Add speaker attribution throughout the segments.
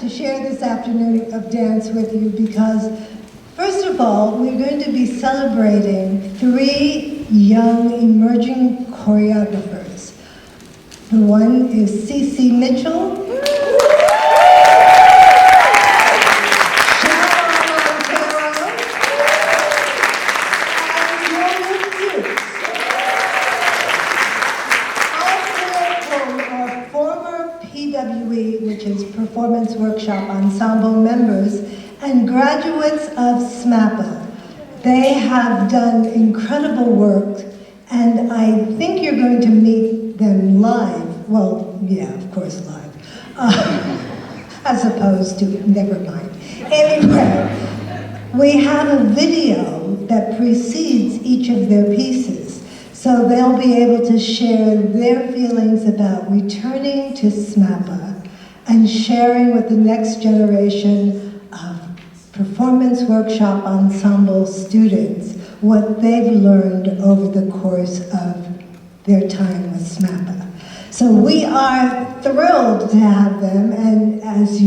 Speaker 1: to share this afternoon of dance with you because, first of all, we're going to be celebrating 3 young emerging choreographers. The one is Cece Mitchell, which is Performance Workshop Ensemble members, and graduates of SMAPA. They have done incredible work, and I think you're going to meet them live. Well, yeah, of course live. As opposed to, never mind. Anyway, we have a video that precedes each of their pieces, so they'll be able to share their feelings about returning to SMAPA and sharing with the next generation of Performance Workshop Ensemble students what they've learned over the course of their time with SMAPA. So we are thrilled to have them, and as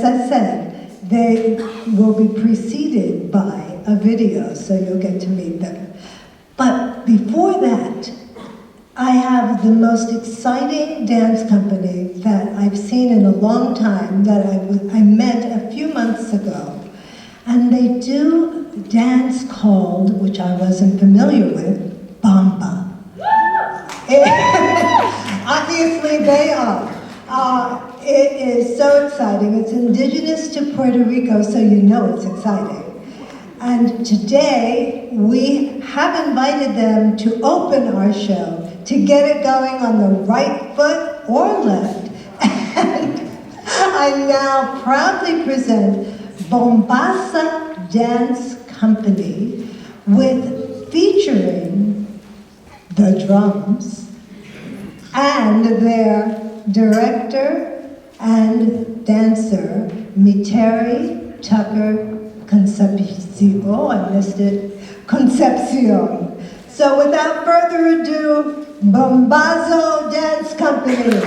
Speaker 1: I said, they will be preceded by a video, so you'll get to meet them. But before that, I have the most exciting dance company that I've seen in a long time that I met a few months ago. And they do a dance called, which I wasn't familiar with, Bamba. Obviously they are. It is so exciting. It's indigenous to Puerto Rico, so you know it's exciting. And today, we have invited them to open our show, to get it going on the right foot or left. And I now proudly present Bombasa Dance Company featuring the drums and their director and dancer, Miteri Tucker Concepcion. Oh, I missed it. Concepcion. So without further ado, Bombazo Dance Company.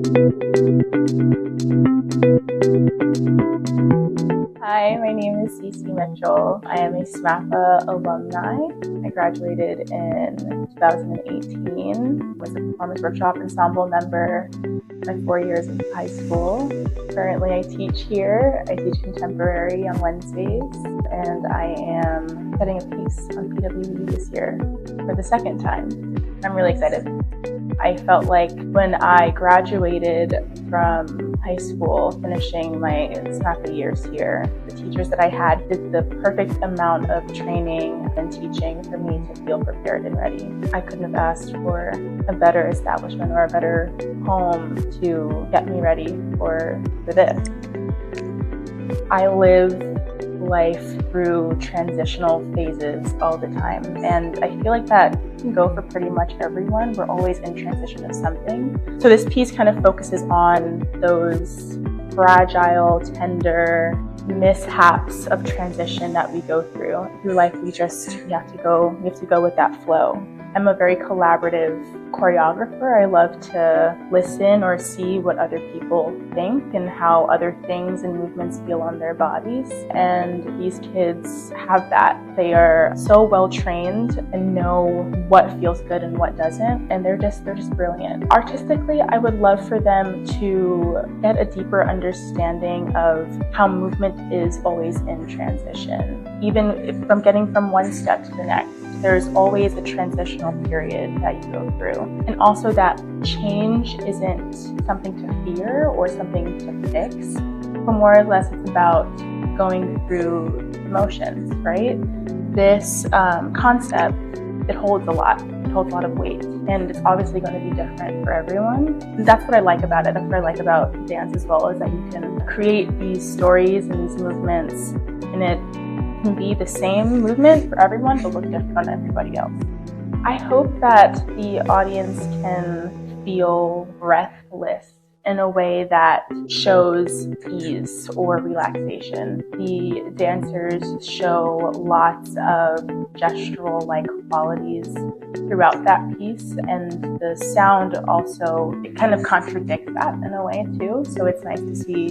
Speaker 2: Hi, my name is Cece Mitchell. I am a SMAPA alumni. I graduated in 2018, was a Performance Workshop Ensemble member my 4 years in high school. Currently I teach here. I teach contemporary on Wednesdays, and I am setting a piece on PWE this year for the second time. I'm really excited. I felt like when I graduated from high school, finishing my SMAPA years here, the teachers that I had did the perfect amount of training and teaching for me to feel prepared and ready. I couldn't have asked for a better establishment or a better home to get me ready for this. I live life through transitional phases all the time, and I feel like that can go for pretty much everyone. We're always in transition of something. So this piece kind of focuses on those fragile, tender mishaps of transition that we go through life. We have to go with that flow. I'm a very collaborative choreographer. I love to listen or see what other people think and how other things and movements feel on their bodies. And these kids have that. They are so well trained and know what feels good and what doesn't. And they're just brilliant. Artistically, I would love for them to get a deeper understanding of how movement is always in transition. Even from getting from one step to the next, there's always a transitional period that you go through. And also that change isn't something to fear or something to fix, but more or less it's about going through emotions, right? This concept, it holds a lot. It holds a lot of weight, and it's obviously going to be different for everyone. That's what I like about it. That's what I like about dance as well, is that you can create these stories and these movements, and it can be the same movement for everyone but look different on everybody else. I hope that the audience can feel breathless in a way that shows ease or relaxation. The dancers show lots of gestural-like qualities throughout that piece, and the sound also, it kind of contradicts that in a way too. So it's nice to see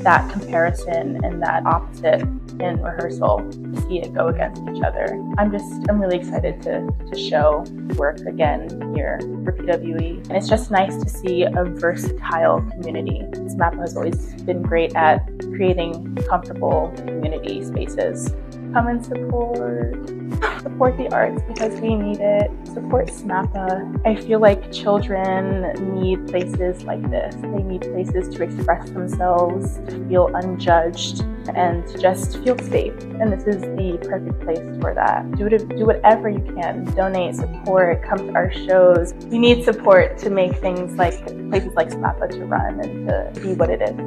Speaker 2: that comparison and that opposite in rehearsal, to see it go against each other. I'm really excited to show work again here for PWE. And it's just nice to see a versatile community. SMAPA has always been great at creating comfortable community spaces. Come and support the arts because we need it. Support SMAPA. I feel like children need places like this. They need places to express themselves, to feel unjudged, and to just feel safe. And this is the perfect place for that. Do whatever you can. Donate, support, come to our shows. We need support to make things like places like SMAPA to run and to be what it is.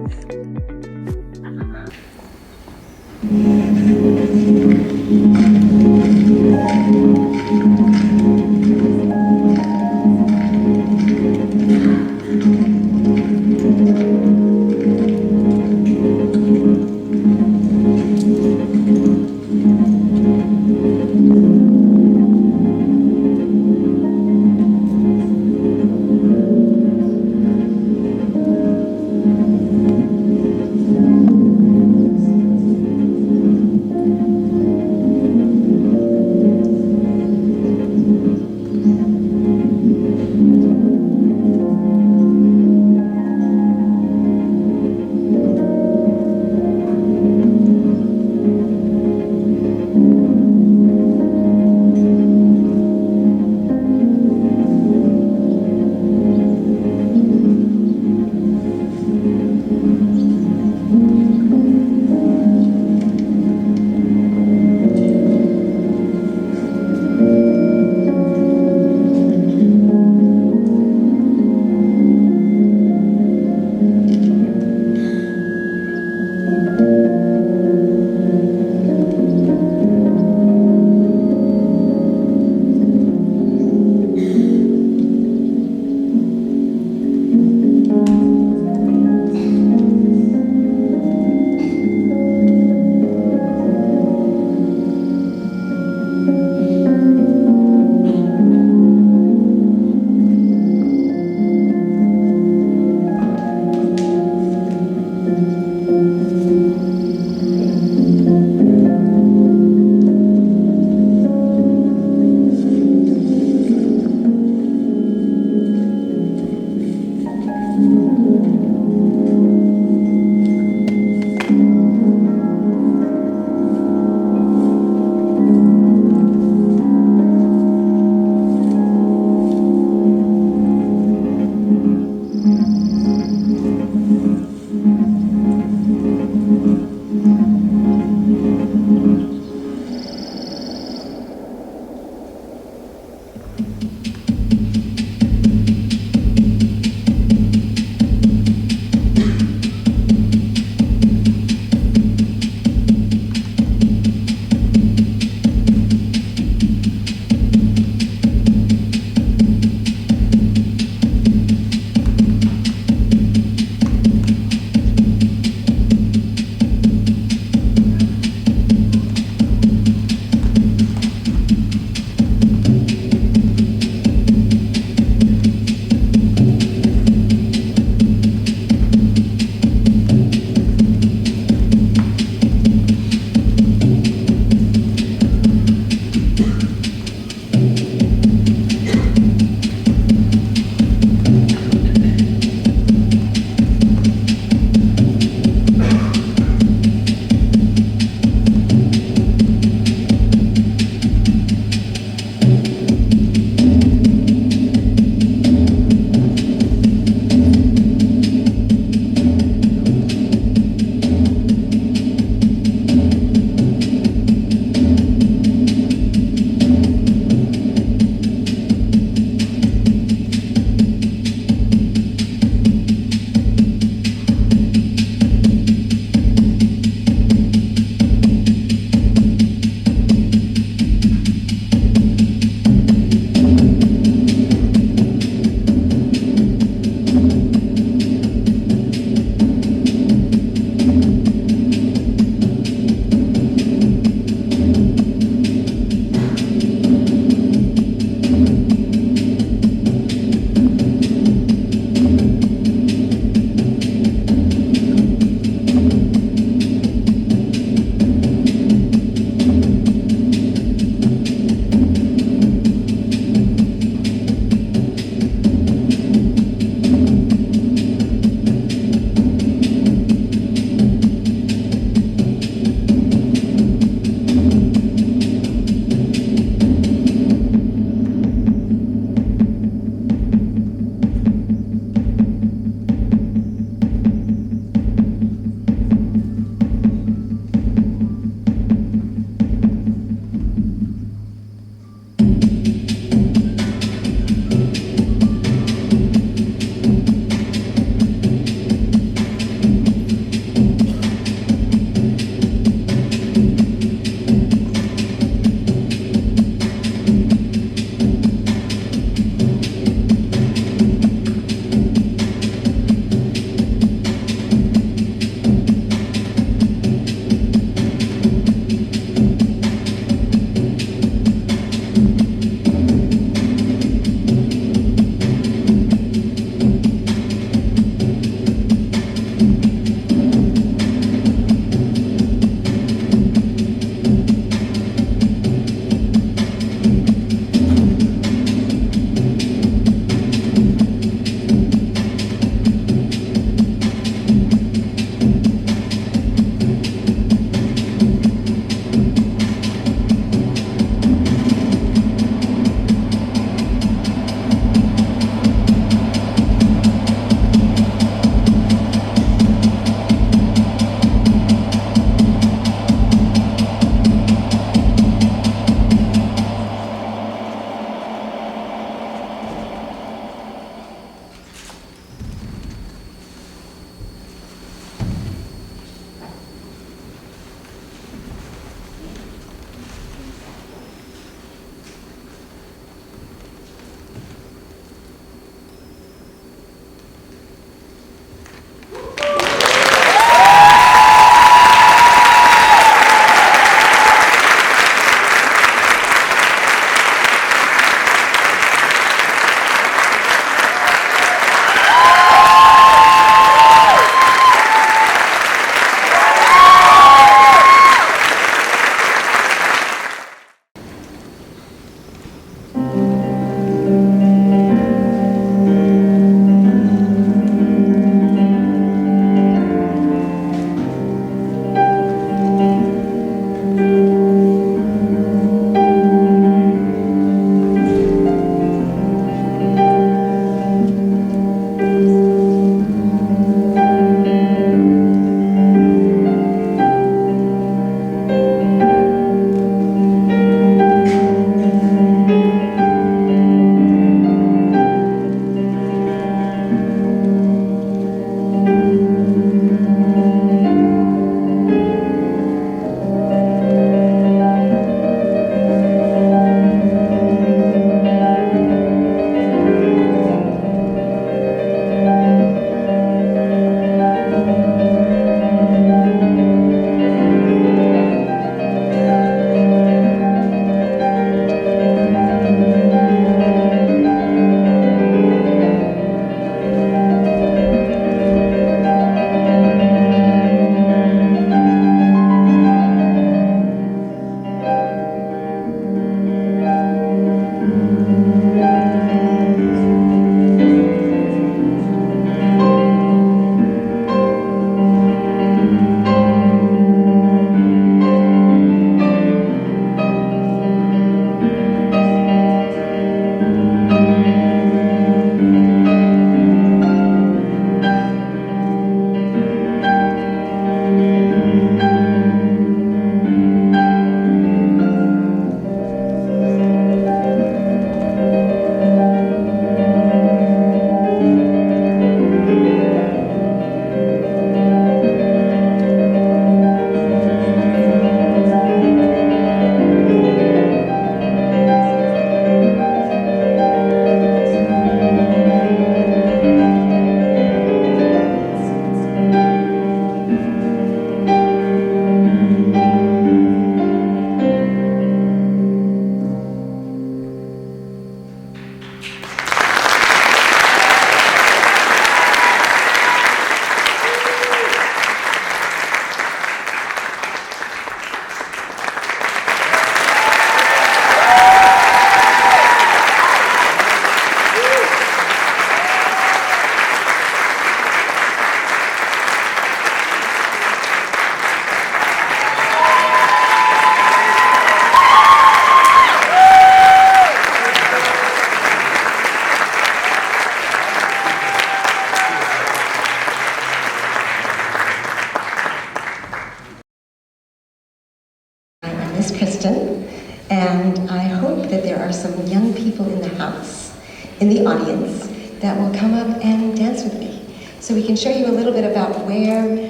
Speaker 3: are some young people in the house, in the audience, that will come up and dance with me. So we can show you a little bit about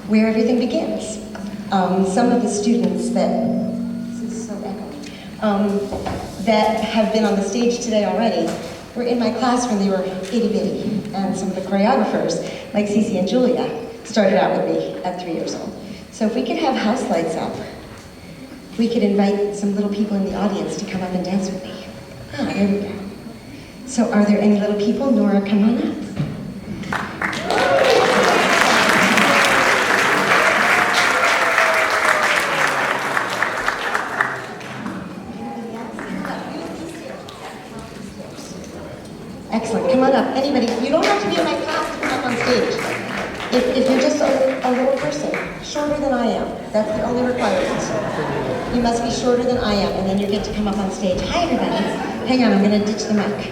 Speaker 3: where everything begins. Some of the students that, this is so echoey, that have been on the stage today already were in my class when they were itty bitty, and some of the choreographers, like Cece and Julia, started out with me at 3 years old. So if we could have house lights up, we could invite some little people in the audience to come up and dance with me. Ah, there we go. So are there any little people? Nora, come on up. Excellent, come on up. Anybody, you don't have to be in my class to come up on stage. If you're just a little person, shorter than I am, that's the only requirement. You must be shorter than I am, and then you get to come up on stage. Hi, everybody. Hang on, I'm going to ditch the mic.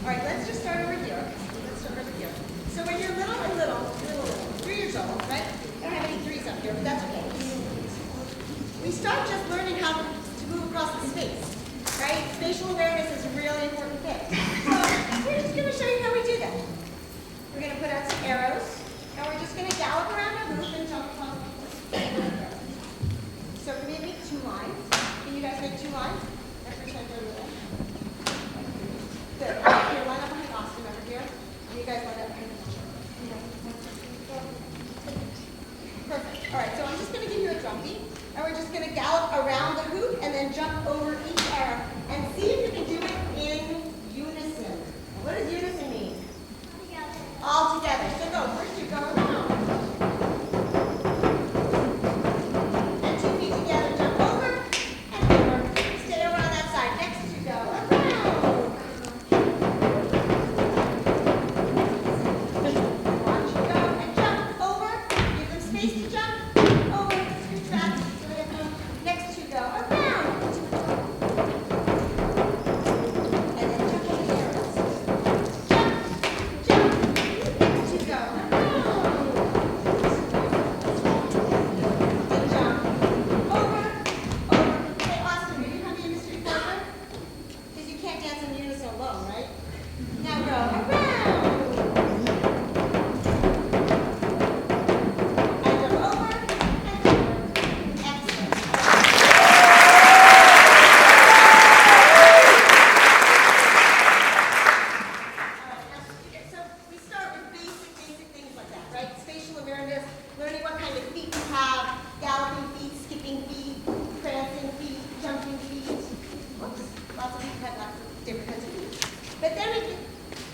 Speaker 4: All right, let's just start over here. So when you're little, 3 years old, right? I don't have any threes up here, but that's okay. We start just learning how to move across the space, right? Spatial awareness is a really important thing. So we're just going to show you how we do that. We're going to put out some arrows, and we're just going to gallop around our loop and jump across the floor. So can we make 2 lines? Can you guys make 2 lines? Let's pretend we're little. Good. Here, line up behind Austin over here. And you guys line up behind Austin. Perfect. All right, so I'm just going to give you a drum beat. And we're just going to gallop around the hoop and then jump over each arrow. And see if you can do it in unison. What does unison mean? All together. So go. First you go around. And 2 feet together, jump over and over. Stay over on that side. Next you go around. Watch you go and jump over. Give them space to jump. Over. Scoot back. Next you go around. And then jump over the arrows. Jump, jump. Next you go around. And jump. Over, over. Hey, Austin, will you come be a mystery partner? Because you can't dance in unison alone, right? Now go around. And jump over and over. Excellent. So we start with basic things like that, right? Spatial awareness, learning what kind of feet you have, galloping feet, skipping feet, prancing feet, jumping feet. Whoops, lots of people have lots of different kinds of feet. But then we get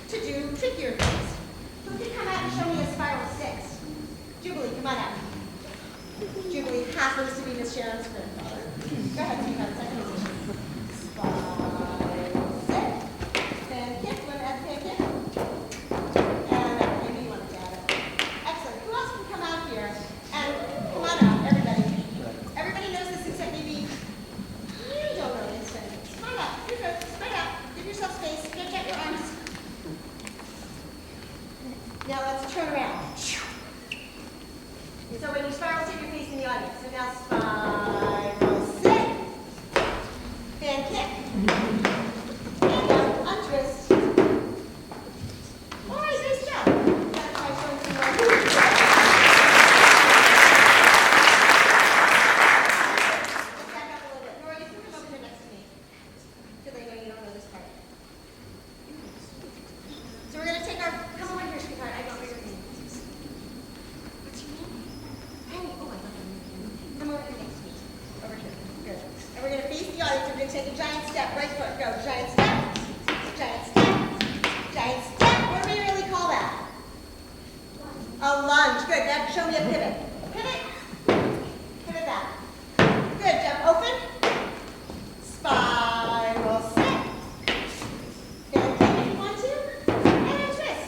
Speaker 4: to do trickier things. Who can come out and show me a spiral 6? Jubilee, come on out. Jubilee happens to be Miss Sharon's grandfather. Go ahead, sweetheart, second position. Spiral 6. Fan kick, want to add fan kick? And maybe you want to add it. Excellent. Who else can come out here? And come on out, everybody. Everybody knows this except maybe you don't know this. Come on out. You're good. Spread out. Give yourself space. Stretch out your arms. Now let's turn around. So when you spiral, take your face in the audience. So now spiral 6. Fan kick. And now untwist. All right, nice job. Gotta try showing some more. Back up a little bit. Nora, you can come over here next to me. Because I know you don't know this part. So we're going to take our, come over here, sweetheart. I don't know your name. What's your name? Penny. Oh, I love your name. Come over here next to me. Over here. Good. And we're going to face the audience. We're going to take a giant step. Right foot. Go. Giant step. Giant step. Giant step. What do we really call that? A lunge. Good. Now show me a pivot. Pivot. Pivot back. Good. Jump open. Spiral 6. Fan kick if you want to. And a twist.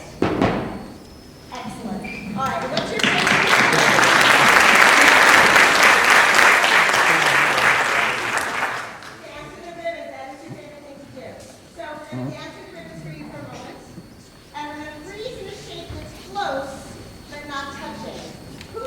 Speaker 4: Excellent. All right. What's your favorite? Dance to the ribbons. That is your favorite thing to do. So we're going to dance to the ribbons for you for a moment. And we're going to freeze in a shape that's close but not touching. Who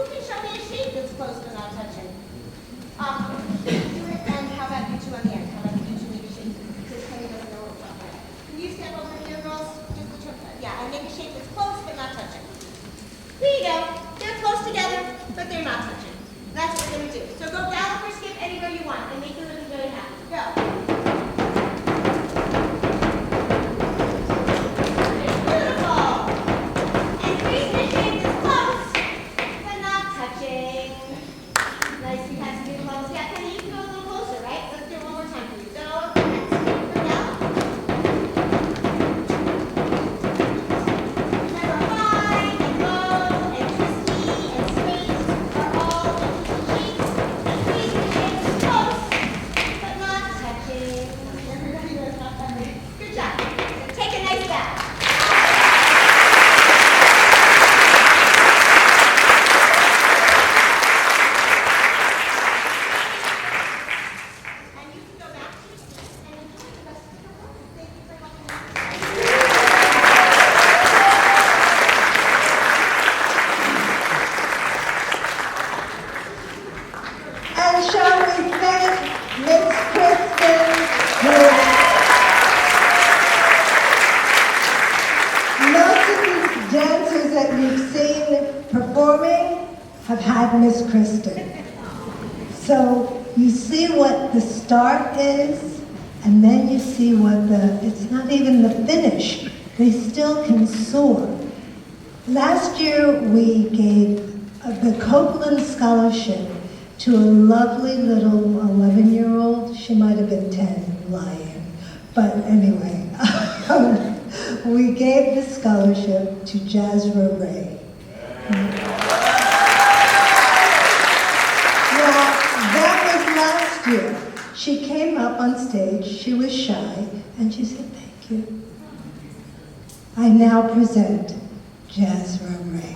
Speaker 1: have Miss Kristen. So you see what the start is, and then you see what it's not even the finish. They still can soar. Last year we gave the Copeland Scholarship to a lovely little 11-year-old. She might have been 10, lying. But anyway, we gave the scholarship to Jazra Ray. Well, that was last year. She came up on stage, she was shy, and she said, "Thank you." I now present Jazra Ray.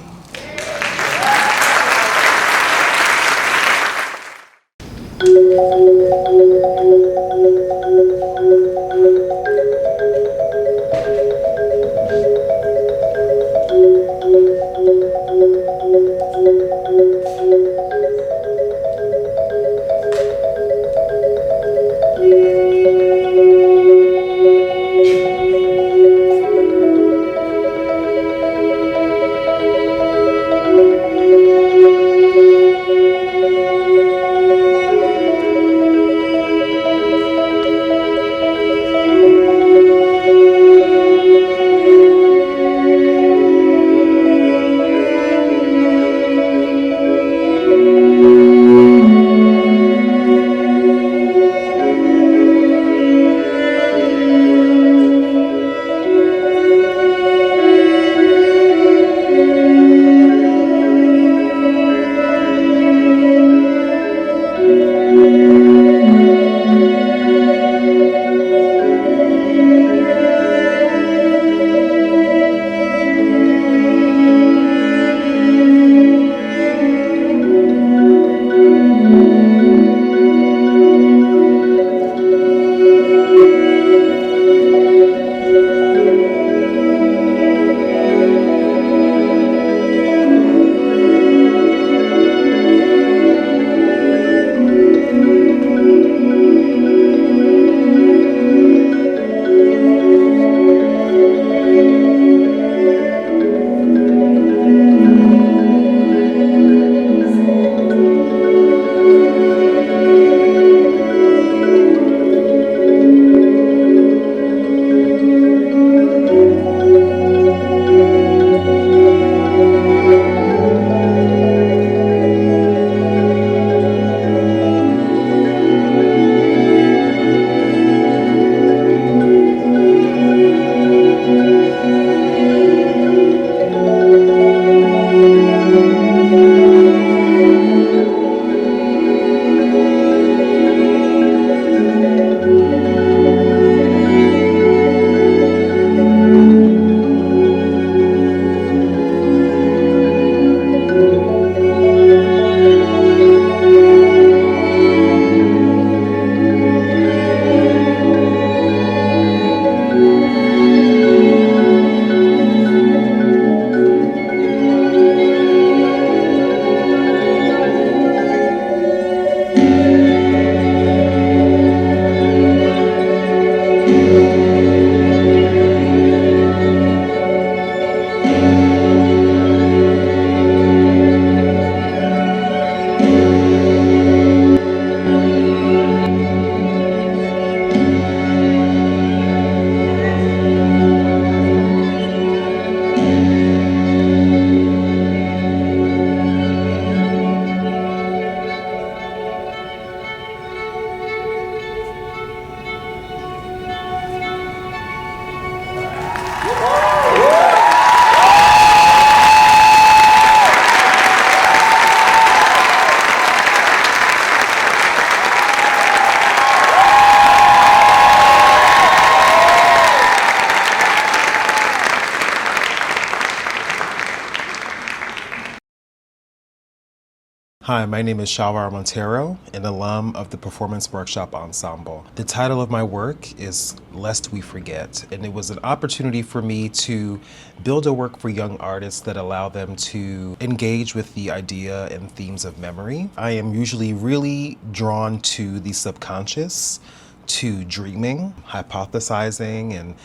Speaker 5: Hi, my name is Shawar Montero, an alum of the Performance Workshop Ensemble. The title of my work is Lest We Forget, and it was an opportunity for me to build a work for young artists that allow them to engage with the idea and themes of memory. I am usually really drawn to the subconscious, to dreaming, hypothesizing, and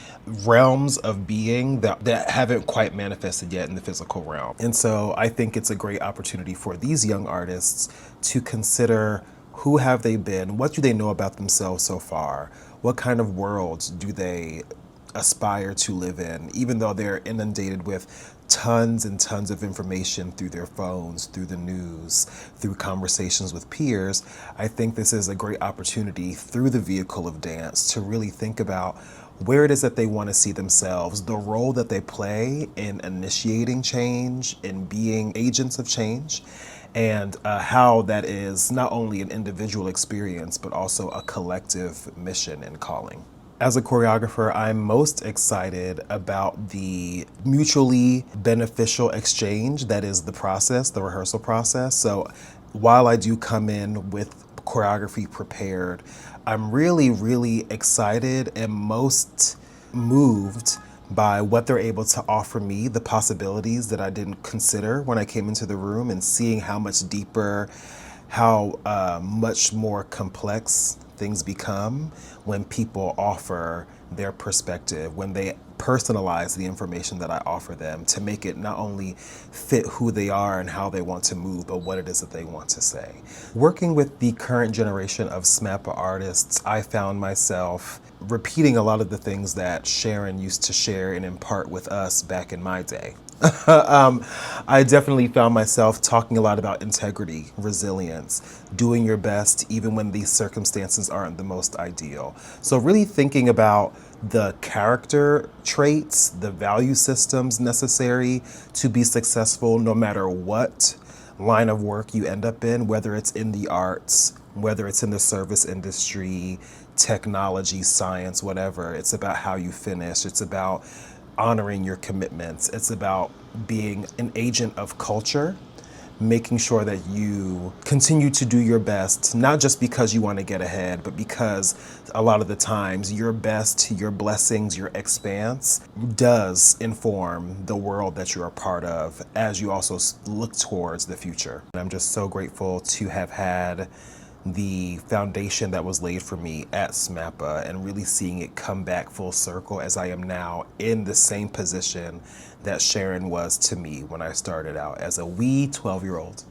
Speaker 5: realms of being that haven't quite manifested yet in the physical realm. And so I think it's a great opportunity for these young artists to consider who have they been, what do they know about themselves so far, what kind of worlds do they aspire to live in, even though they're inundated with tons and tons of information through their phones, through the news, through conversations with peers. I think this is a great opportunity through the vehicle of dance to really think about where it is that they want to see themselves, the role that they play in initiating change, in being agents of change, and how that is not only an individual experience, but also a collective mission and calling. As a choreographer, I'm most excited about the mutually beneficial exchange that is the process, the rehearsal process. So while I do come in with choreography prepared, I'm really, really excited and most moved by what they're able to offer me, the possibilities that I didn't consider when I came into the room, and seeing how much deeper, how much more complex things become when people offer their perspective, when they personalize the information that I offer them to make it not only fit who they are and how they want to move, but what it is that they want to say. Working with the current generation of SMAPA artists, I found myself repeating a lot of the things that Sharon used to share and impart with us back in my day. I definitely found myself talking a lot about integrity, resilience, doing your best even when these circumstances aren't the most ideal. So really thinking about the character traits, the value systems necessary to be successful no matter what line of work you end up in, whether it's in the arts, whether it's in the service industry, technology, science, whatever. It's about how you finish. It's about honoring your commitments. It's about being an agent of culture, making sure that you continue to do your best, not just because you want to get ahead, but because a lot of the times your best, your blessings, your expanse does inform the world that you're a part of as you also look towards the future. And I'm just so grateful to have had the foundation that was laid for me at SMAPA and really seeing it come back full circle as I am now in the same position that Sharon was to me when I started out as a wee 12-year-old.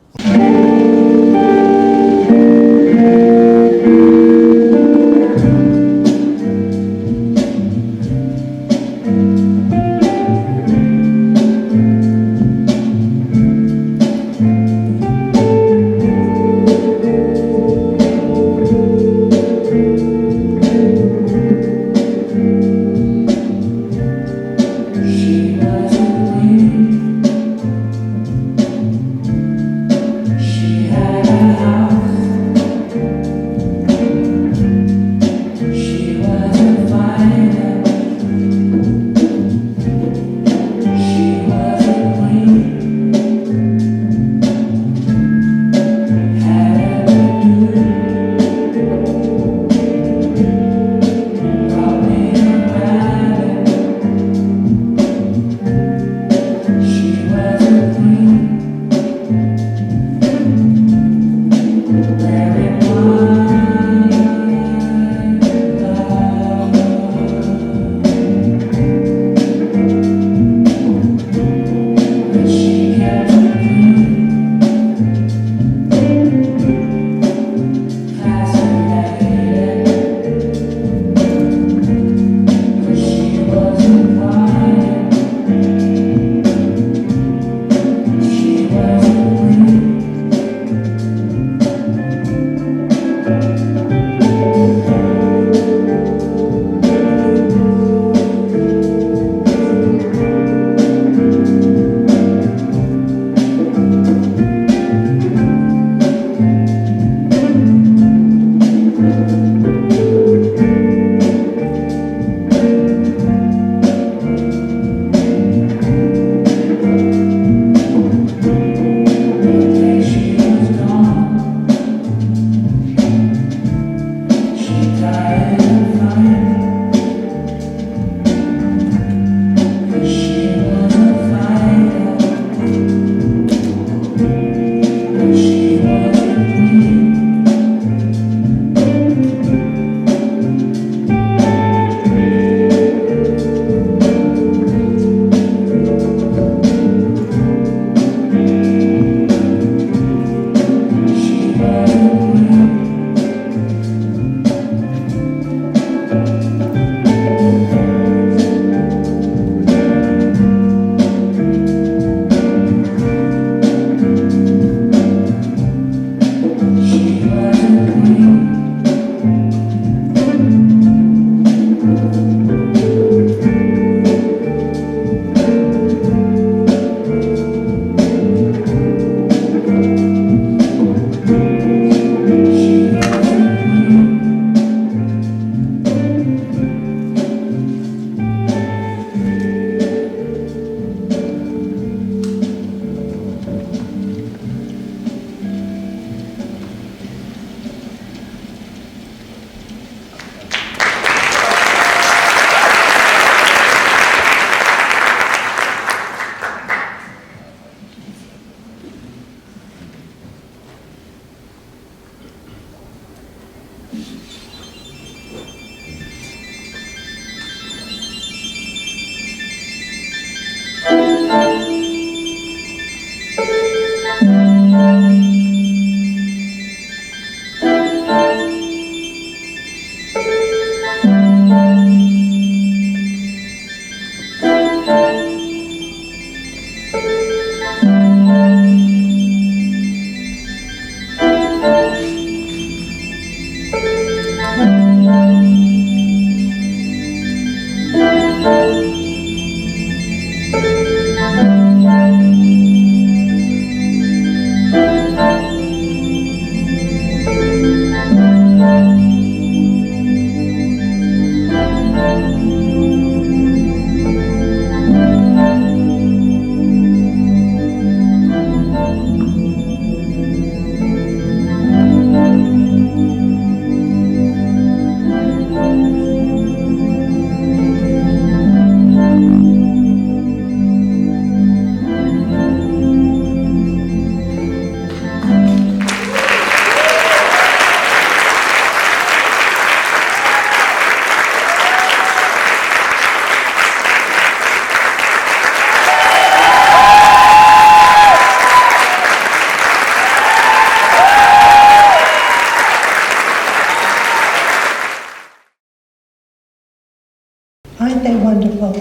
Speaker 1: Aren't they wonderful?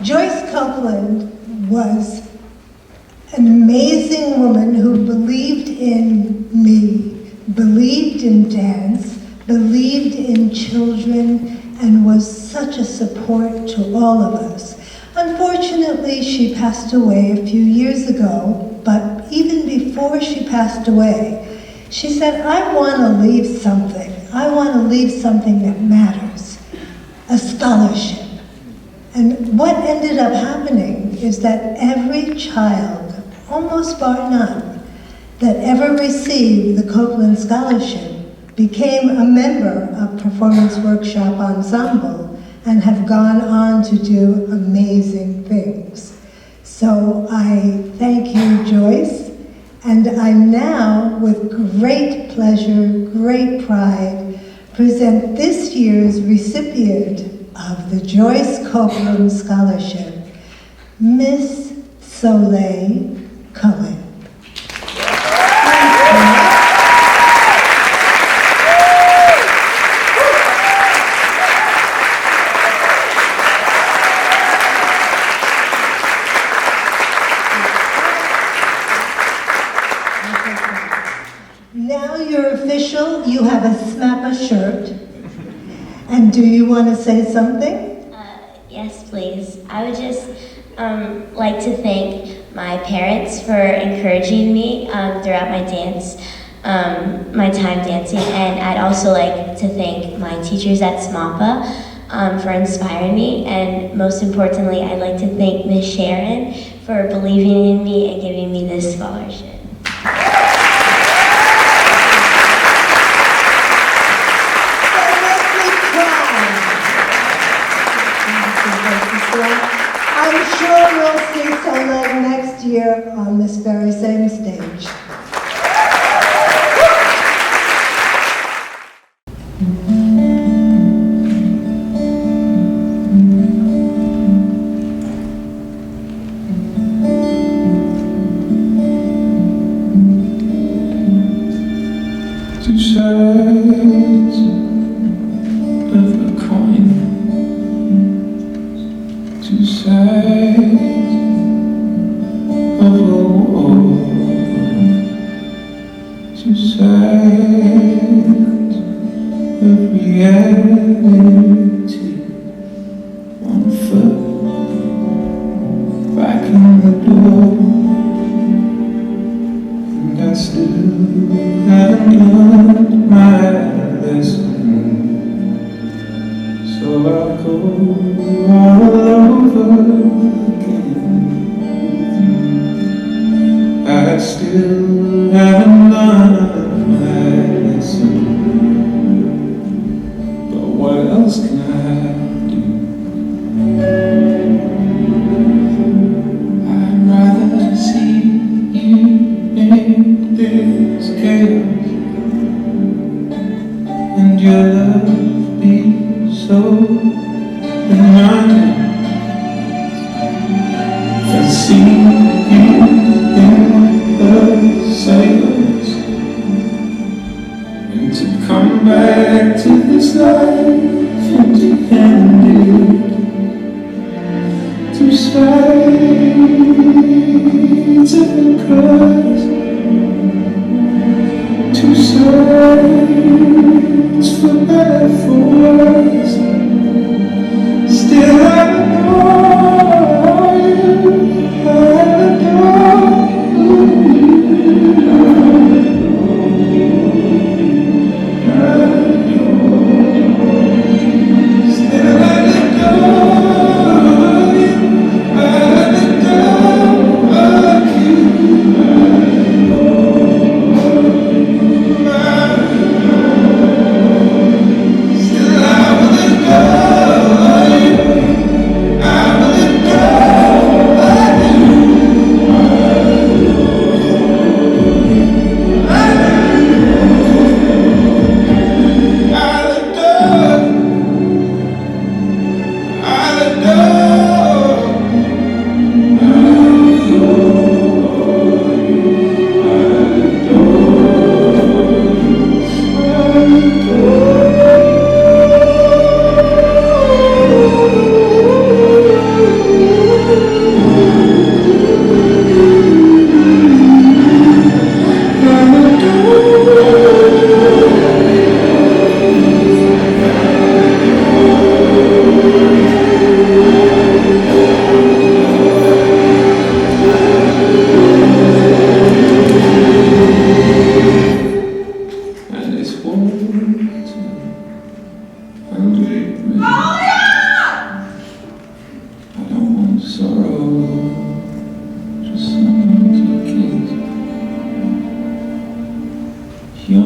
Speaker 1: Joyce Copeland was an amazing woman who believed in me, believed in dance, believed in children, and was such a support to all of us. Unfortunately, she passed away a few years ago, but even before she passed away, she said, I want to leave something. I want to leave something that matters, a scholarship. And what ended up happening is that every child, almost bar none, that ever received the Copeland Scholarship became a member of Performance Workshop Ensemble and have gone on to do amazing things. So I thank you, Joyce, and I now, with great pleasure, great pride, present this year's recipient of the Joyce Copeland Scholarship, Miss Soleil Cullen. Now you're official, you have a SMAPA shirt. And do you want to say something?
Speaker 6: Yes, please. I would just like to thank my parents for encouraging me throughout my dance, my time dancing, and I'd also like to thank my teachers at SMAPA for inspiring me, and most importantly, I'd like to thank Miss Sharon for believing in me and giving me this scholarship.
Speaker 1: I'm sure we'll see Soleil next year on this very same stage.
Speaker 7: Two sides of a coin, two sides of a wall, two sides of reality, one foot back in the door, and I still haven't learned my lesson, so I'll go all over again. I still haven't learned my lesson, but what else can I do? I'd rather see you in this chaos and your love be so reminding. I see you in the sailors, and to come back to this life empty-handed, two sides of the cross, two sides for better, for worse. Still I adore you, I adore you, I adore you. Still I adore you, I adore you. Still I will adore you.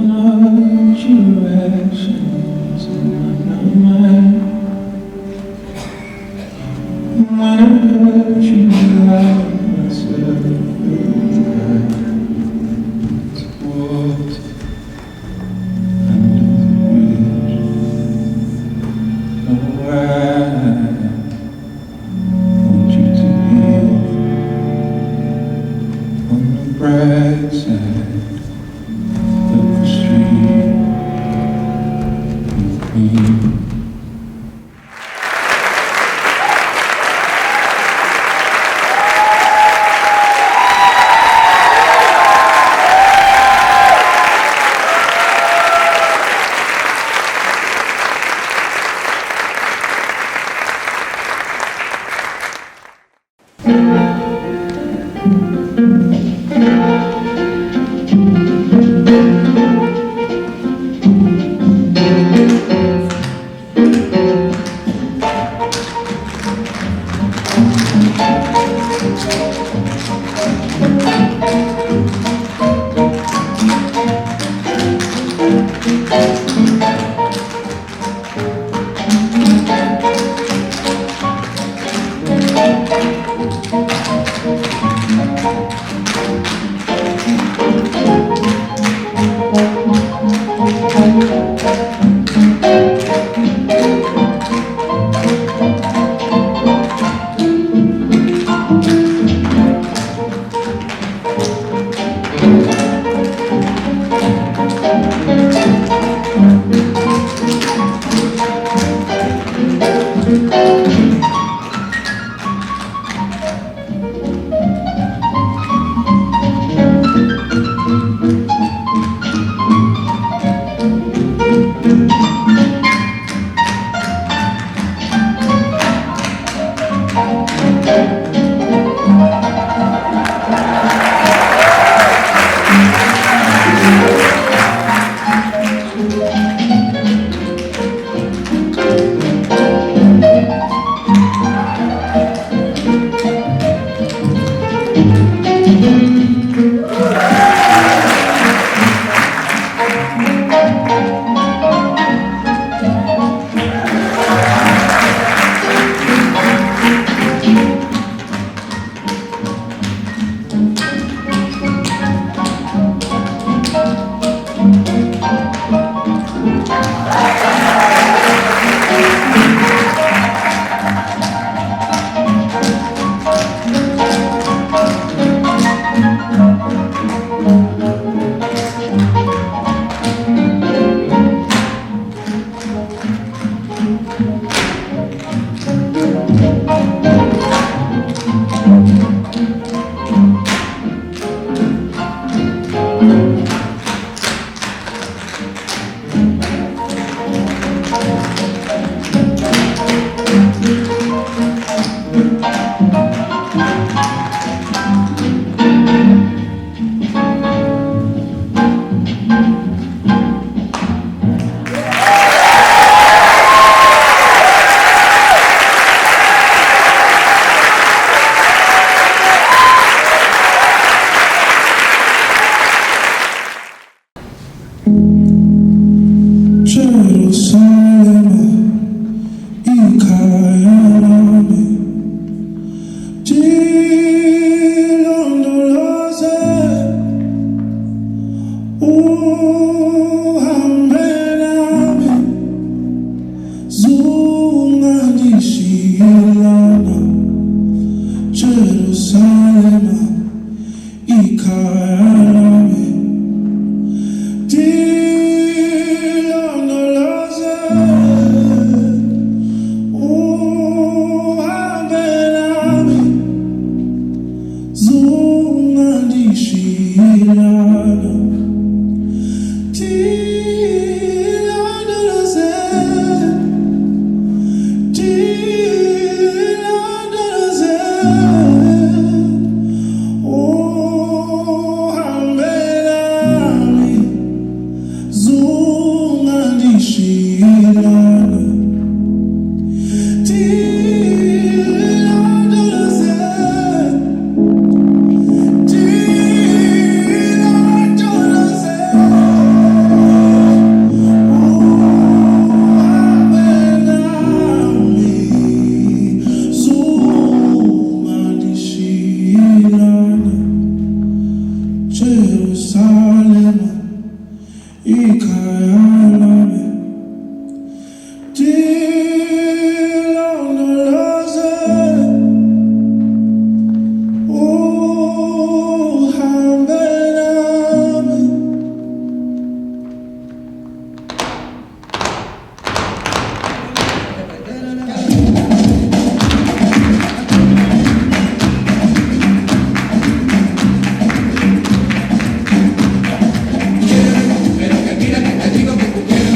Speaker 7: not your actions in my mind. When I hurt you, I myself walked under the bridge. Oh, I want you to heal on the bright side of the street. y cae till on the laser. Oh, how pero que mira que te digo que tú quieres.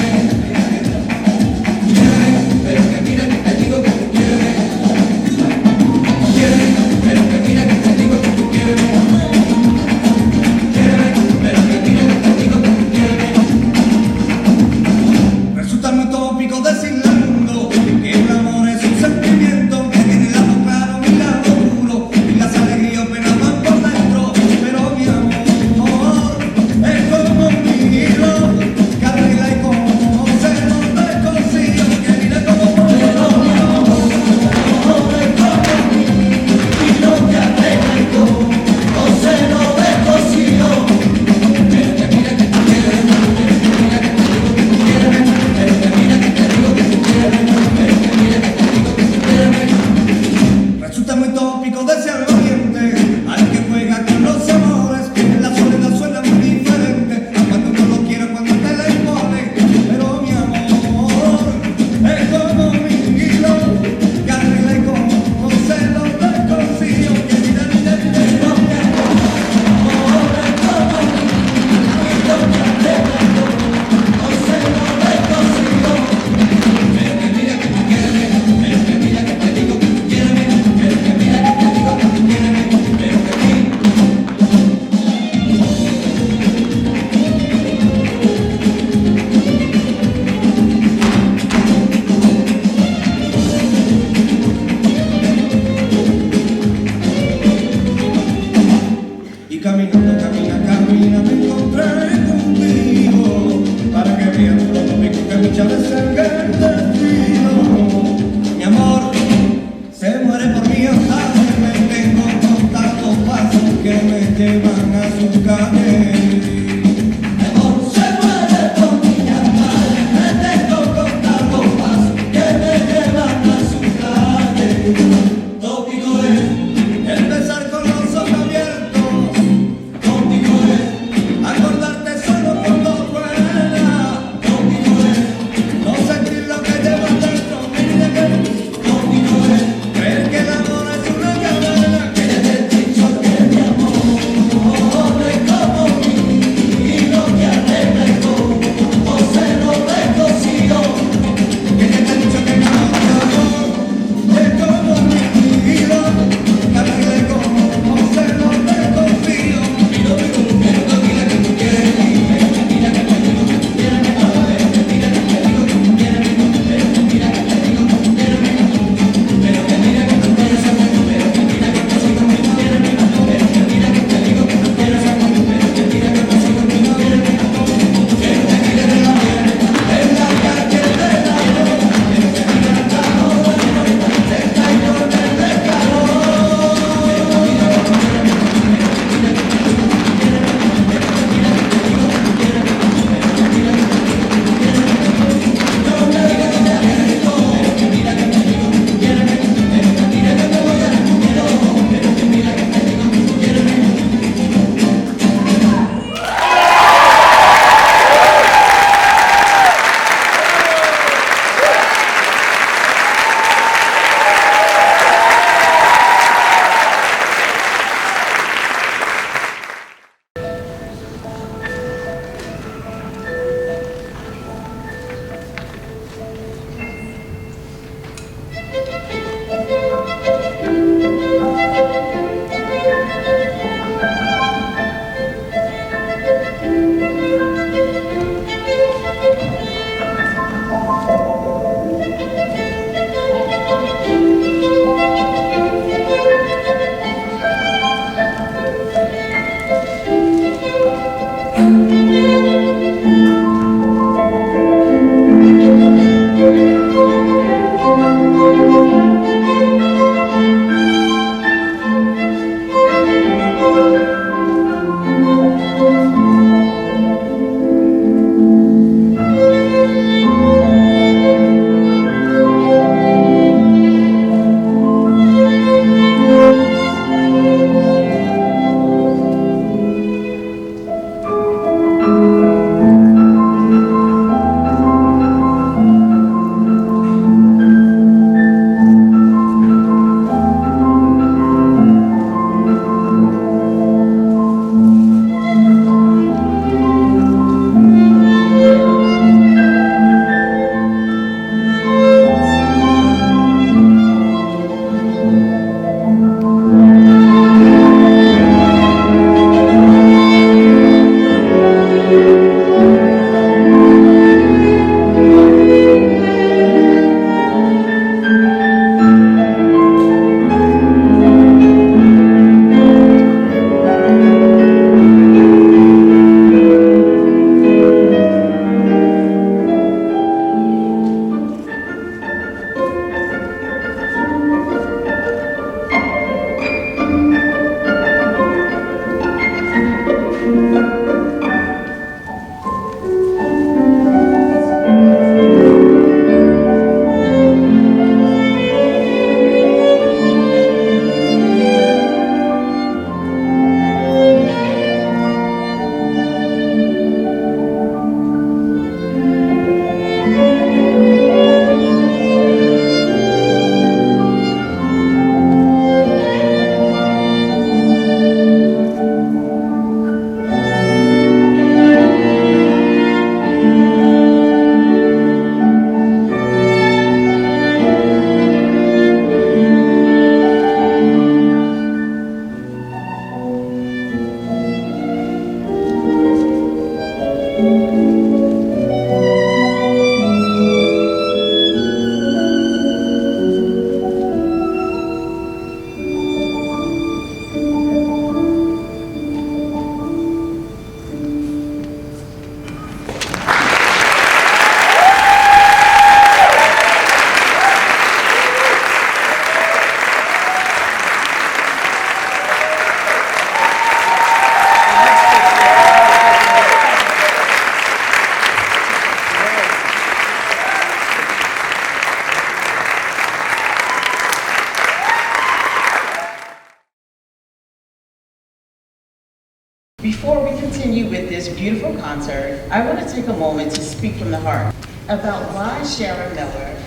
Speaker 8: sponsored, I want to take a moment to speak from the heart about why Sharon Miller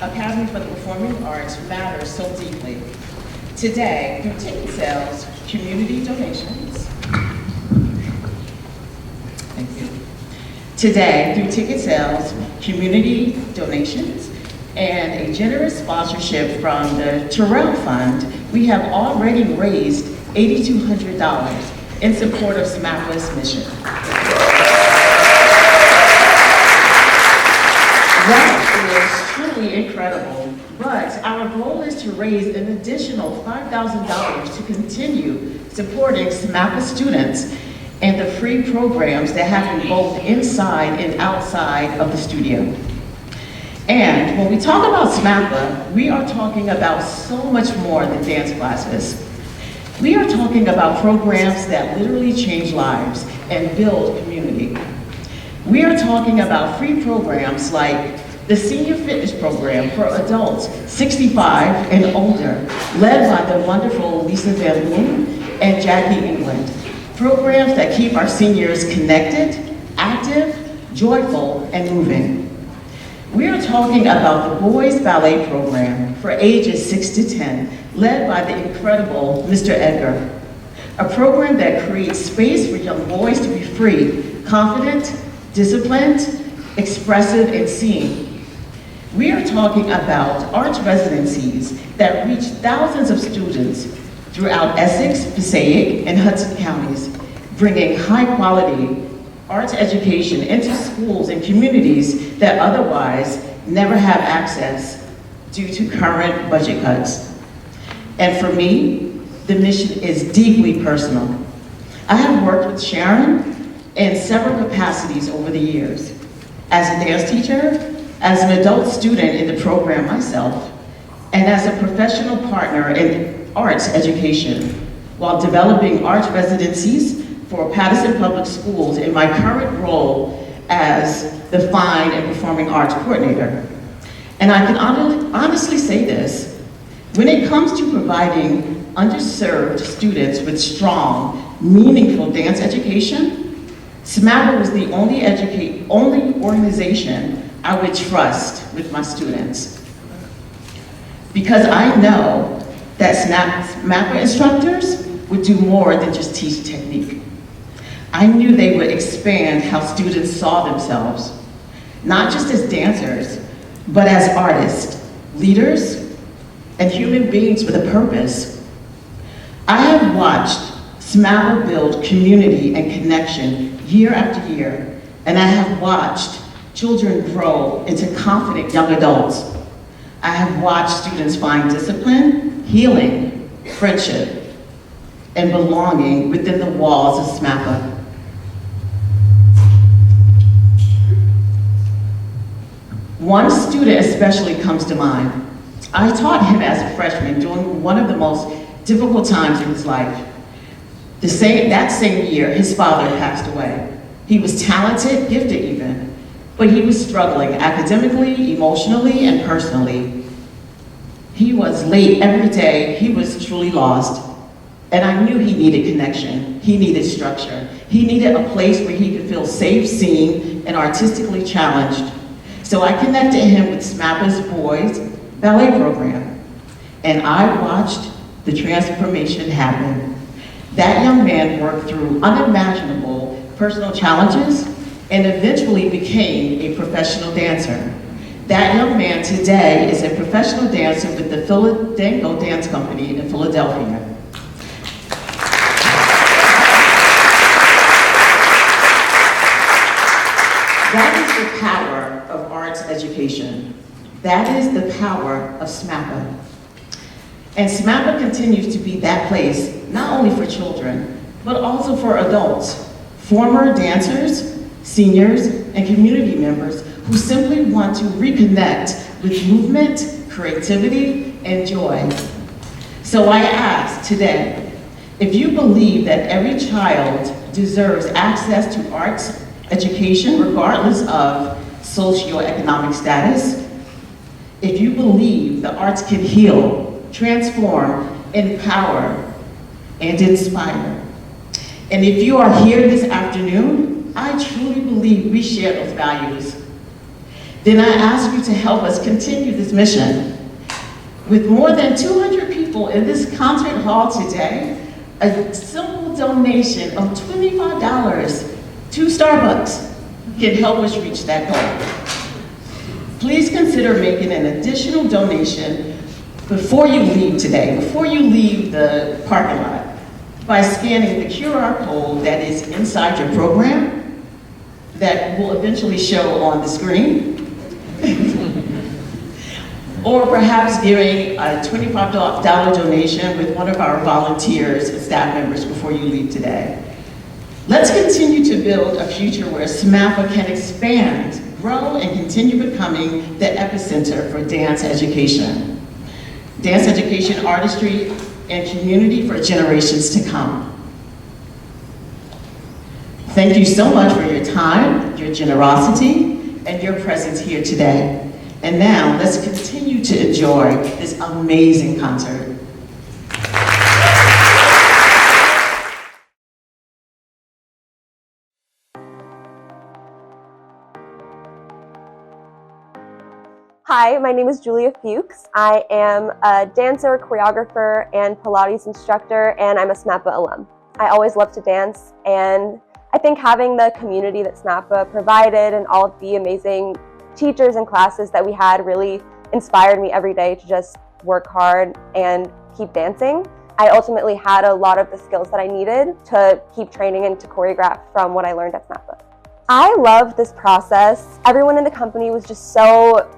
Speaker 8: Academy for the Performing Arts matters so deeply. Today, through ticket sales, community donations, thank you. Today, through ticket sales, community donations, and a generous sponsorship from the Terrell Fund, we have already raised $8,200 in support of SMAPA's mission. That is truly incredible, but our goal is to raise an additional $5,000 to continue supporting SMAPA students and the free programs that happen both inside and outside of the studio. And when we talk about SMAPA, we are talking about so much more than dance classes. We are talking about programs that literally change lives and build community. We are talking about free programs like the Senior Fitness Program for adults 65 and older, led by the wonderful Lisa Van Loon and Jackie England. Programs that keep our seniors connected, active, joyful, and moving. We are talking about the Boys Ballet Program for ages 6 to 10, led by the incredible Mr. Edgar. A program that creates space for young boys to be free, confident, disciplined, expressive, and seen. We are talking about arts residencies that reach thousands of students throughout Essex, Passaic, and Hudson counties, bringing high-quality arts education into schools and communities that otherwise never have access due to current budget cuts. And for me, the mission is deeply personal. I have worked with Sharon in several capacities over the years. As a dance teacher, as an adult student in the program myself, and as a professional partner in arts education, while developing arts residencies for Patterson Public Schools in my current role as the Fine and Performing Arts Coordinator. And I can honestly say this, when it comes to providing underserved students with strong, meaningful dance education, SMAPA was the only organization I would trust with my students. Because I know that SMAPA instructors would do more than just teach technique. I knew they would expand how students saw themselves, not just as dancers, but as artists, leaders, and human beings with a purpose. I have watched SMAPA build community and connection year after year, and I have watched children grow into confident young adults. I have watched students find discipline, healing, friendship, and belonging within the walls of SMAPA. One student especially comes to mind. I taught him as a freshman during one of the most difficult times in his life. That same year, his father passed away. He was talented, gifted even, but he was struggling academically, emotionally, and personally. He was late every day. He was truly lost. And I knew he needed connection. He needed structure. He needed a place where he could feel safe, seen, and artistically challenged. So I connected him with SMAPA's Boys Ballet Program. And I watched the transformation happen. That young man worked through unimaginable personal challenges and eventually became a professional dancer. That young man today is a professional dancer with the Philadelphia Dance Company in Philadelphia. That is the power of arts education. That is the power of SMAPA. And SMAPA continues to be that place, not only for children, but also for adults, former dancers, seniors, and community members who simply want to reconnect with movement, creativity, and joy. So I ask today, if you believe that every child deserves access to arts education regardless of socioeconomic status, if you believe the arts can heal, transform, empower, and inspire, and if you are here this afternoon, I truly believe we share those values. Then I ask you to help us continue this mission. With more than 200 people in this concert hall today, a simple donation of $25 to Starbucks can help us reach that goal. Please consider making an additional donation before you leave today, before you leave the parking lot, by scanning the QR code that is inside your program that will eventually show on the screen. Or perhaps giving a $25 donation with one of our volunteers and staff members before you leave today. Let's continue to build a future where SMAPA can expand, grow, and continue becoming the epicenter for dance education. Dance education, artistry, and community for generations to come. Thank you so much for your time, your generosity, and your presence here today. And now, let's continue to enjoy this amazing concert.
Speaker 9: Hi, my name is Julia Fuchs. I am a dancer, choreographer, and Pilates instructor, and I'm a SMAPA alum. I always loved to dance, and I think having the community that SMAPA provided and all of the amazing teachers and classes that we had really inspired me every day to just work hard and keep dancing. I ultimately had a lot of the skills that I needed to keep training and to choreograph from what I learned at SMAPA. I loved this process. Everyone in the company was just so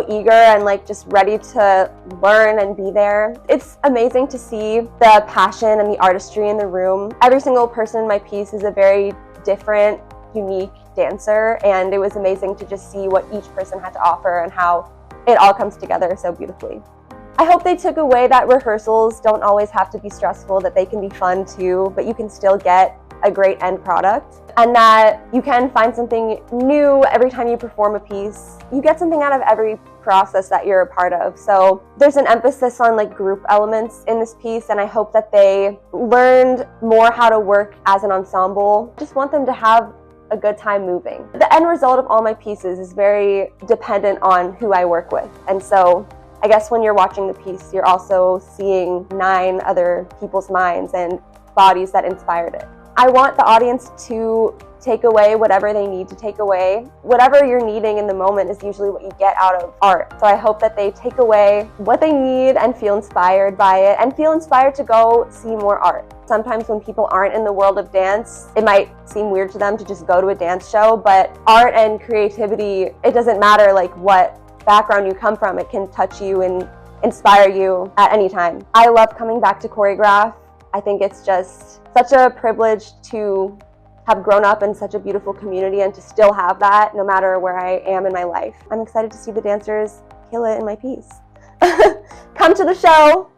Speaker 9: eager and just ready to learn and be there. It's amazing to see the passion and the artistry in the room. Every single person in my piece is a very different, unique dancer, and it was amazing to just see what each person had to offer and how it all comes together so beautifully. I hope they took away that rehearsals don't always have to be stressful, that they can be fun too, but you can still get a great end product, and that you can find something new every time you perform a piece. You get something out of every process that you're a part of. So there's an emphasis on group elements in this piece, and I hope that they learned more how to work as an ensemble. Just want them to have a good time moving. The end result of all my pieces is very dependent on who I work with, and so I guess when you're watching the piece, you're also seeing 9 other people's minds and bodies that inspired it. I want the audience to take away whatever they need to take away. Whatever you're needing in the moment is usually what you get out of art. So I hope that they take away what they need and feel inspired by it and feel inspired to go see more art. Sometimes when people aren't in the world of dance, it might seem weird to them to just go to a dance show, but art and creativity, it doesn't matter what background you come from, it can touch you and inspire you at any time. I love coming back to choreograph. I think it's just such a privilege to have grown up in such a beautiful community and to still have that no matter where I am in my life. I'm excited to see the dancers kill it in my piece. Come to the show!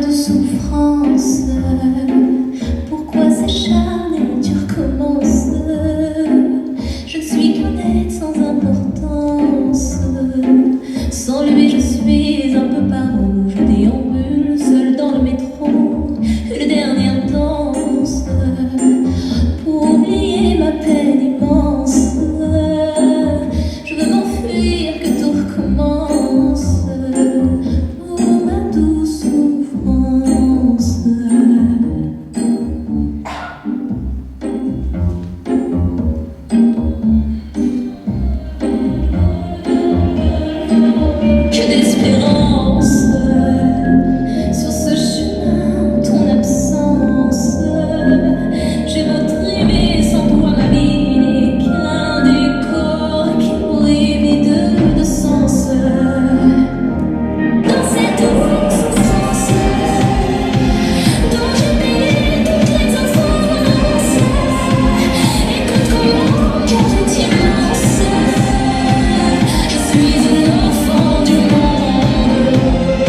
Speaker 10: de souffrance. Pourquoi s'acharner, tu recommences? Je ne suis qu'un être sans importance. Sans lui, je suis un peu paro. Je déambule seul dans le métro, une dernière danse pour oublier ma peine immense. Je veux m'enfuir, que tout recommence. Oh, ma douce souffrance. Que d'espérance sur ce chemin, ton absence. J'ai votre aimé sans pouvoir m'habiller qu'un décor qui brille vide de sens. Dans cette souffrance dont j'ai payé toutes les offenses, écoute comment car j'ai immense. Je suis un enfant du monde.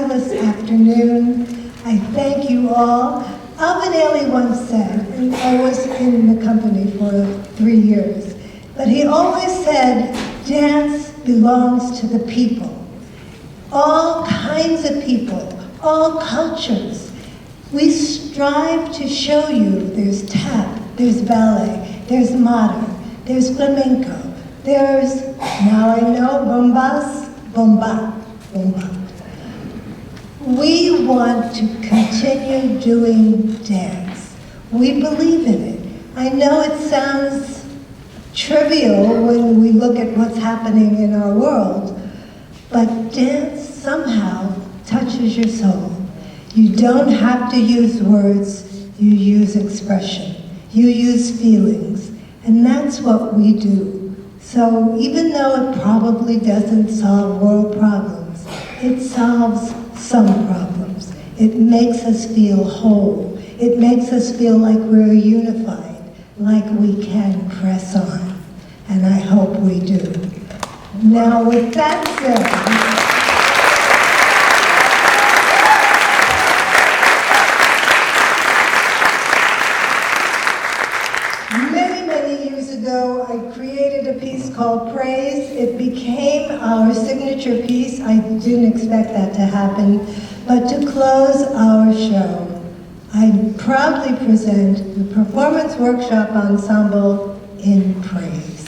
Speaker 1: fabulous afternoon. I thank you all. Alvin Ailey once said, and I was in the company for 3 years, but he always said, dance belongs to the people. All kinds of people, all cultures. We strive to show you there's tap, there's ballet, there's modern, there's flamenco, there's, now I know, bombas, bomba, bomba. We want to continue doing dance. We believe in it. I know it sounds trivial when we look at what's happening in our world, but dance somehow touches your soul. You don't have to use words, you use expression. You use feelings, and that's what we do. So even though it probably doesn't solve world problems, it solves some problems. It makes us feel whole. It makes us feel like we're unified, like we can press on. And I hope we do. Now with that said, I created a piece called Praise. It became our signature piece. I didn't expect that to happen. But to close our show, I proudly present the Performance Workshop Ensemble in Praise.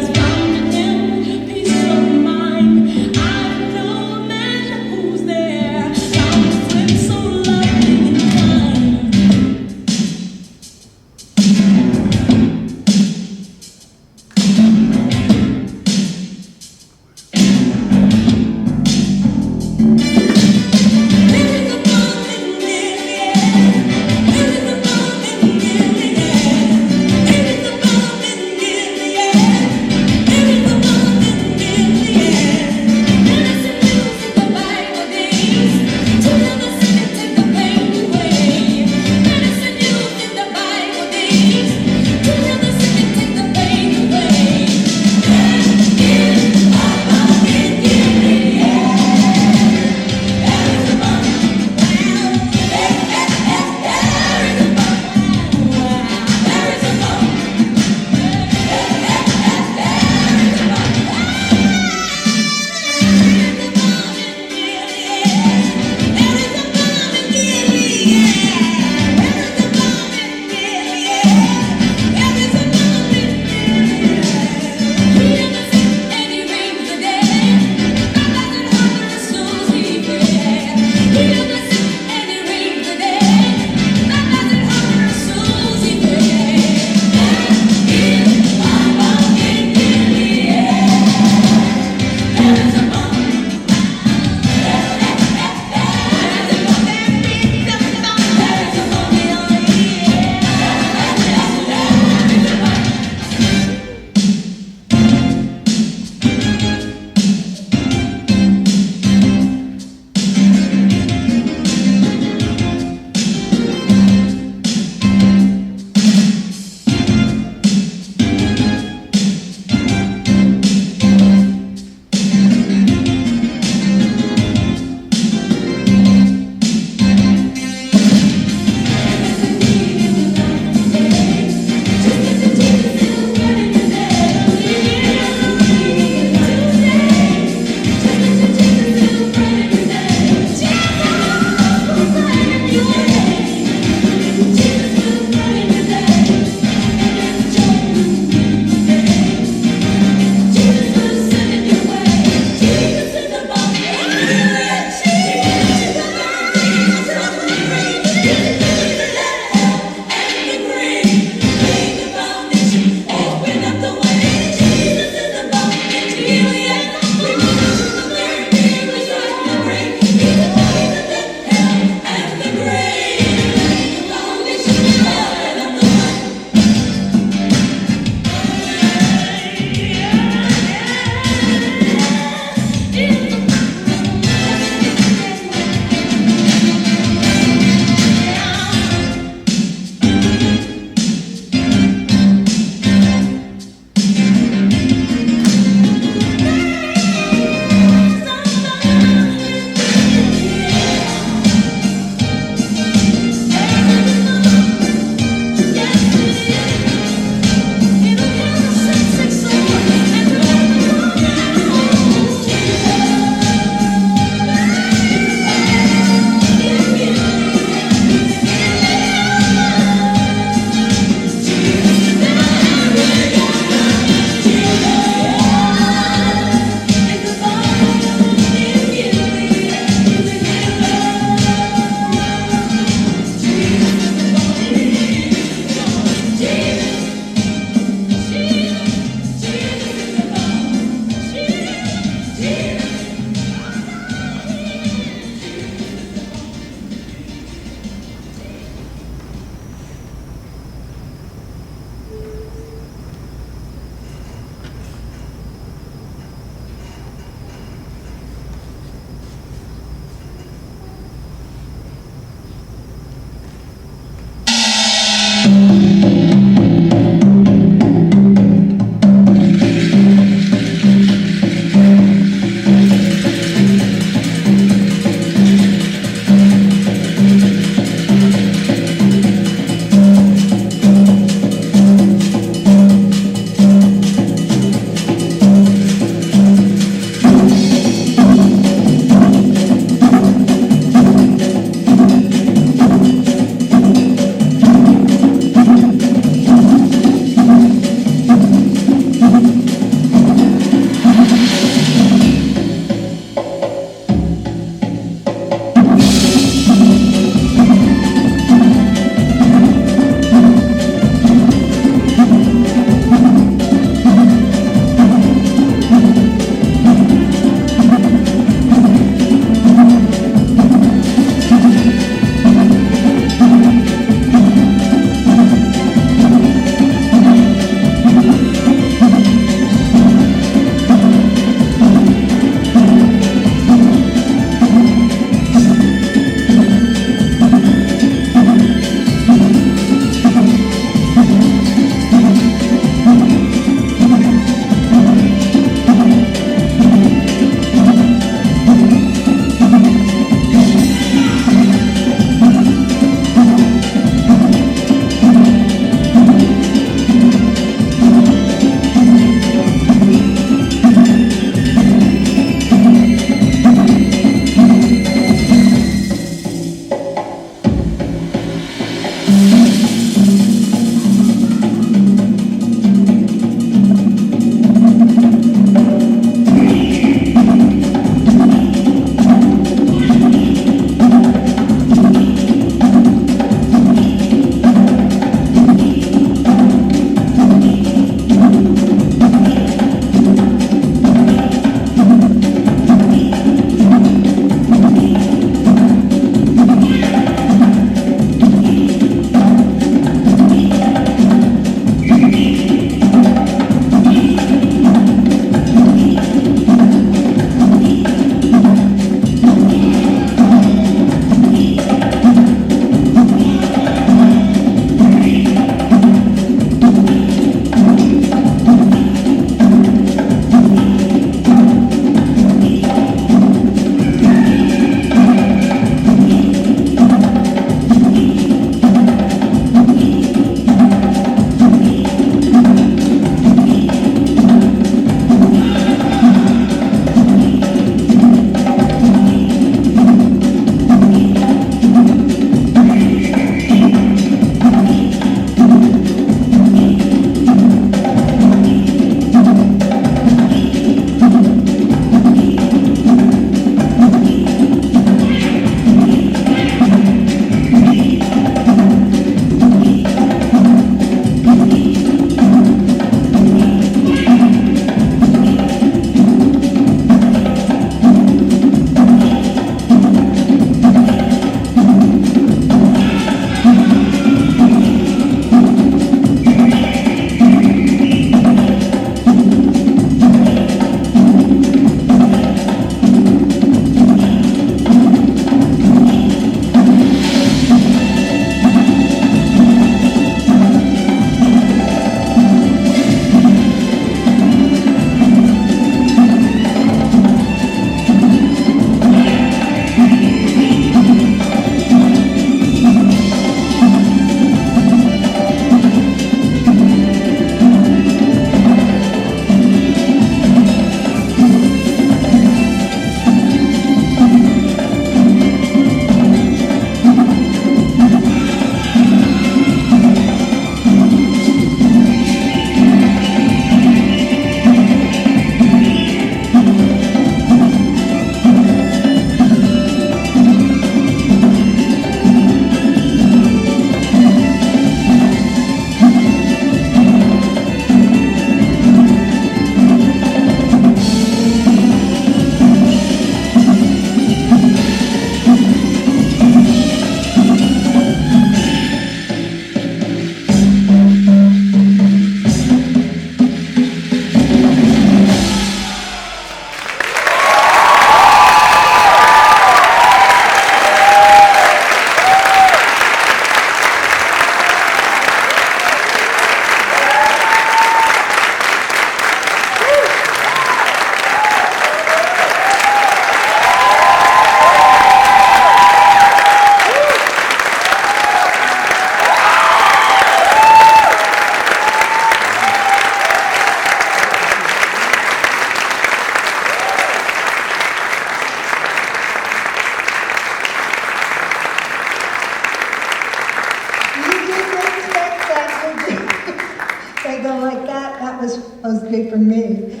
Speaker 1: go like that, that was supposed to be for me.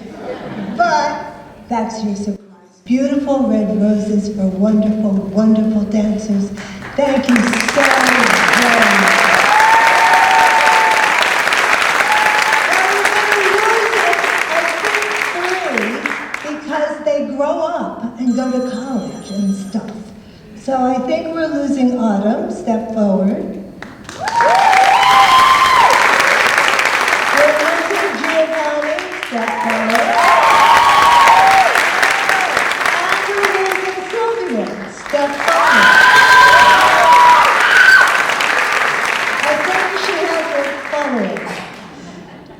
Speaker 1: But that's your surprise. Beautiful red roses for wonderful, wonderful dancers. Thank you so very much. Because they grow up and go to college and stuff. So I think we're losing Autumn. Step forward. We're losing Giovanni. Step forward. And we're losing Sylvia. Step forward. I think she has a following.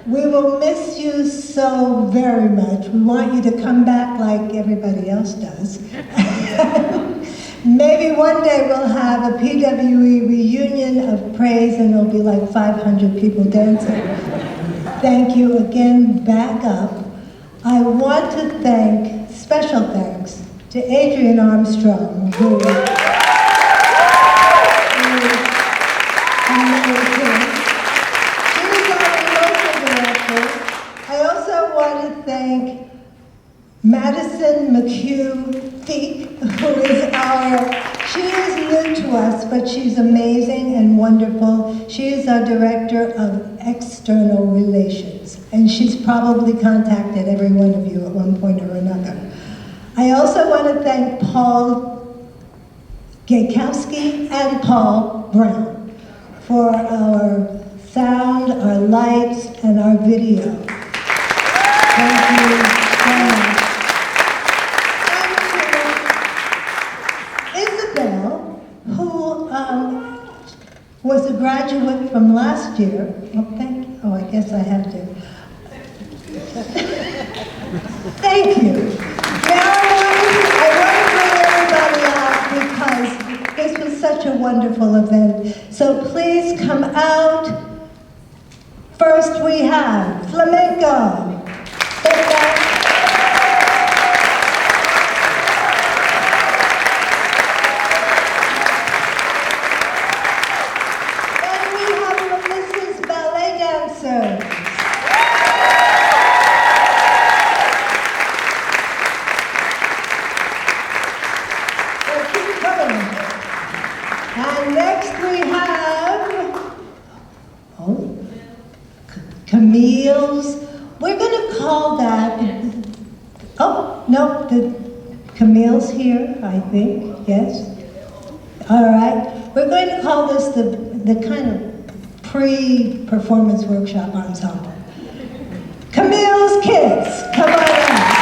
Speaker 1: We will miss you so very much. We want you to come back like everybody else does. Maybe one day we'll have a PWE reunion of praise and it'll be like 500 people dancing. Thank you again, back up. I want to thank, special thanks, to Adrienne Armstrong, who is amazing. I also want to thank Madison McHugh-Feek, who is she is new to us, but she's amazing and wonderful. She is our Director of External Relations, and she's probably contacted every one of you at one point or another. I also want to thank Paul Gaykowski and Paul Brown for our sound, our lights, and our video. Thank you so much. And to Isabel, who was a graduate from last year. Oh, I guess I have to. Thank you. Now I want to bring everybody out because this was such a wonderful event. So please come out. First we have flamenco. Then we have Melissa's ballet dancers. Well, keep coming. And next we have, Camille's. We're going to call that, oh, no, Camille's here, I think, yes. All right, we're going to call this the kind of pre-performance workshop ensemble. Camille's Kids, come on out.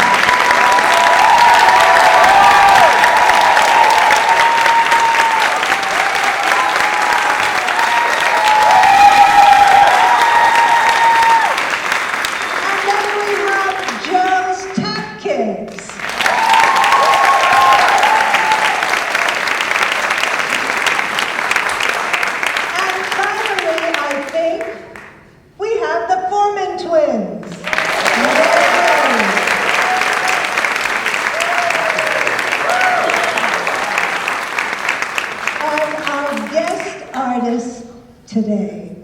Speaker 1: Today,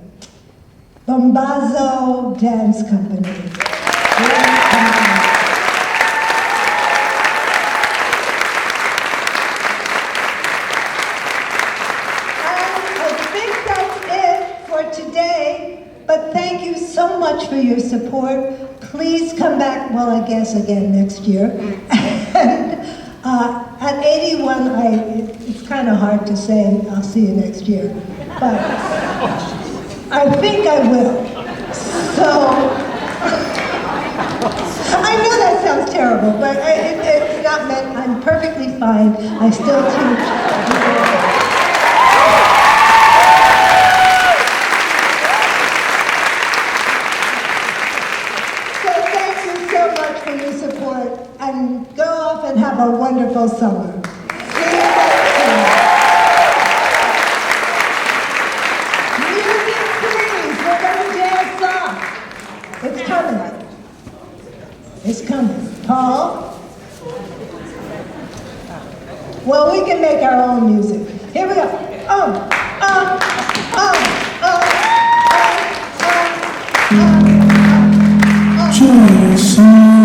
Speaker 1: Bombazo Dance Company. I think that's it for today, but thank you so much for your support. Please come back, well, I guess again next year. And at 81, it's kind of hard to say I'll see you next year, but I think I will. So, I know that sounds terrible, but it's not meant. I'm perfectly fine. I still teach. So thank you so much for your support, and go off and have a wonderful summer. See you next time. It's coming. It's coming. Paul? Well, we can make our own music. Here we go. Oh.
Speaker 7: see